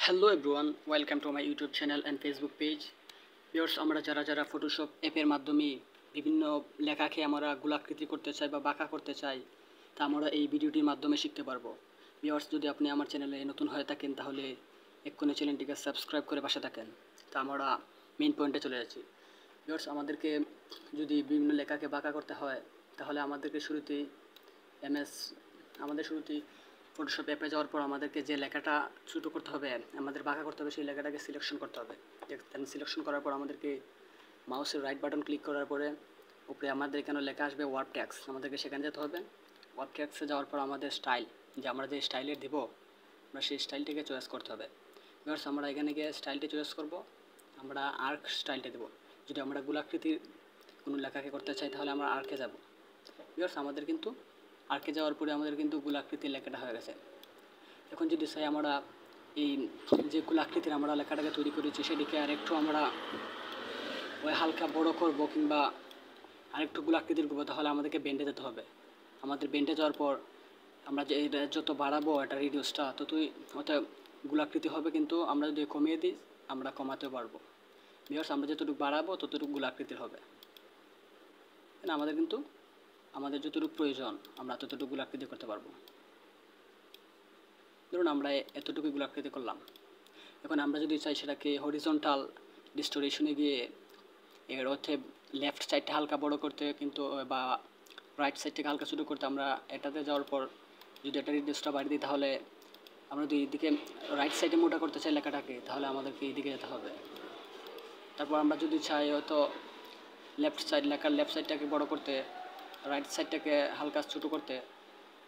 Hello everyone, welcome to my YouTube channel and Facebook page. Viewers, আমরা যারা Photoshop অ্যাপের মাধ্যমে বিভিন্ন লেখাকে আমরা গোলাকৃতি করতে চাই বা বাঁকা করতে চাই, তা আমরা এই ভিডিওটির মাধ্যমে শিখতে পারবো। ভিউয়ার্স, যদি আপনি আমার চ্যানেলে নতুন হয়ে থাকেন তাহলে এক্ষুনি চ্যানেলটিকে সাবস্ক্রাইব করে পাশে থাকেন। তা আমরা মেইন পয়েন্টে চলে যাচ্ছি। ভিউয়ার্স, আমাদেরকে যদি বিভিন্ন লেখাকে বাঁকা করতে হয় তাহলে আমাদেরকে শুরুতেই ফটোশপ অ্যাপে যাওয়ার পর আমাদেরকে যে লেখাটা ছোটো করতে হবে, আমাদের বাঁকা করতে হবে, সেই লেখাটাকে সিলেকশন করতে হবে। দেন সিলেকশন করার পর আমাদেরকে মাউসের রাইট বাটন ক্লিক করার পরে উপরে আমাদের এখানে লেখা আসবে ওয়ার্ড ট্যাক্স, আমাদেরকে সেখানে যেতে হবে। ওয়ার্ড ট্যাক্সে যাওয়ার পর আমাদের স্টাইল, যে আমরা যে স্টাইলের দেব, আমরা সেই স্টাইলটিকে চয়েস করতে হবে। এবার আমরা এখানে গিয়ে স্টাইলটি চয়েস করব। আমরা আর্ক স্টাইলটা দেবো। যদি আমরা গোলাকৃতির কোনো লেখাকে করতে চাই তাহলে আমরা আর্কে যাব। ভিউয়ার্স, আমাদের কিন্তু আর্কে যাওয়ার পরে আমাদের কিন্তু গোলাকৃতির লেখাটা হয়ে গেছে। এখন যদি চাই আমরা এই যে গোলাকৃতির আমরা লেখাটাকে তৈরি করেছি সেটিকে আরেকটু আমরা ওই হালকা বড় করব কিংবা আরেকটু গোলাকৃতির করবো, তাহলে আমাদেরকে বেন্ডে যেতে হবে। আমাদের বেন্ডে যাওয়ার পর আমরা যে এটা যত বাড়াবো এটা রিডিউসটা ততই অর্থাৎ গোলাকৃতি হবে, কিন্তু আমরা যদি কমিয়ে দিই আমরা কমাতেও পারবো। ভিউয়ার্স, আমরা যতটুকু বাড়াবো ততটুকু গোলাকৃতির হবে। আমাদের যতটুকু প্রয়োজন আমরা ততটুকু গোলাকৃতি করতে পারবো। ধরুন আমরা এতটুকু গোলাকৃতি করলাম। এখন আমরা যদি চাই সেটাকে হরিজন্টাল ডিস্টোরেশনে গিয়ে এর অর্থে লেফট সাইডটা হালকা বড় করতে কিন্তু বা রাইট সাইডটাকে হালকা ছোটো করতে, আমরা এটাতে যাওয়ার পর যদি এটা রিডিউসটা বাড়িয়ে দিই তাহলে আমরা যদি এইদিকে রাইট সাইডে মোটা করতে চাই লেখাটাকে তাহলে আমাদেরকে এইদিকে যেতে হবে। তারপর আমরা যদি চাই হয়তো লেখার লেফট সাইডটাকে বড় করতে, রাইট সাইডটাকে হালকা ছোটো করতে,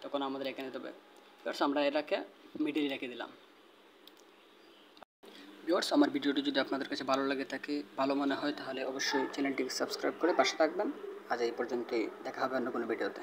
তখন আমাদের এখানে যেতে হবে। আমরা এটাকে মিডিলে রেখে দিলাম। ভিউয়ার্স, আমার ভিডিওটি যদি আপনাদের কাছে ভালো লাগে থাকে, ভালো মনে হয়, তাহলে অবশ্যই চ্যানেলটিকে সাবস্ক্রাইব করে পাশে থাকবেন। আজ এই পর্যন্তই, দেখা হবে অন্য কোনো ভিডিওতে।